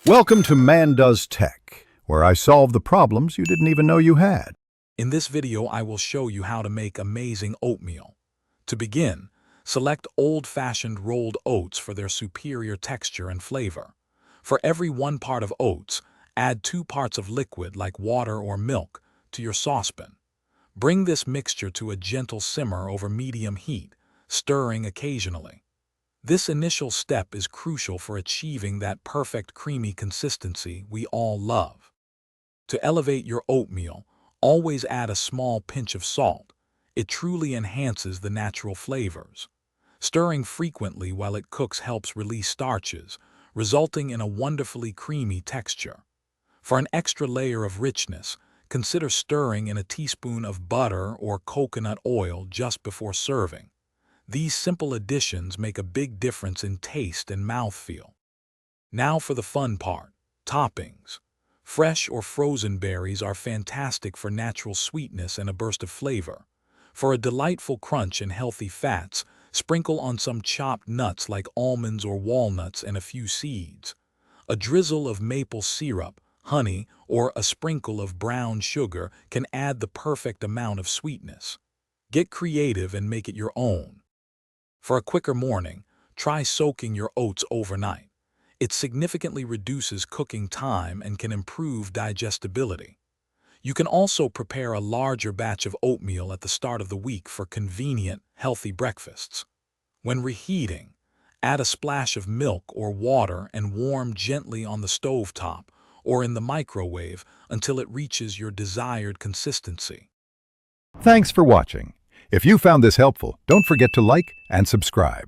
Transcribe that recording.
Welcome to Man Does Tech, where I solve the problems you didn't even know you had. In this video, I will show you how to make amazing oatmeal. To begin, select old-fashioned rolled oats for their superior texture and flavor. For every 1 part of oats, add 2 parts of liquid like water or milk to your saucepan. Bring this mixture to a gentle simmer over medium heat, stirring occasionally. This initial step is crucial for achieving that perfect creamy consistency we all love. To elevate your oatmeal, always add a small pinch of salt. It truly enhances the natural flavors. Stirring frequently while it cooks helps release starches, resulting in a wonderfully creamy texture. For an extra layer of richness, consider stirring in a teaspoon of butter or coconut oil just before serving. These simple additions make a big difference in taste and mouthfeel. Now for the fun part, toppings. Fresh or frozen berries are fantastic for natural sweetness and a burst of flavor. For a delightful crunch and healthy fats, sprinkle on some chopped nuts like almonds or walnuts and a few seeds. A drizzle of maple syrup, honey, or a sprinkle of brown sugar can add the perfect amount of sweetness. Get creative and make it your own. For a quicker morning, try soaking your oats overnight. It significantly reduces cooking time and can improve digestibility. You can also prepare a larger batch of oatmeal at the start of the week for convenient, healthy breakfasts. When reheating, add a splash of milk or water and warm gently on the stovetop or in the microwave until it reaches your desired consistency. Thanks for watching. If you found this helpful, don't forget to like and subscribe.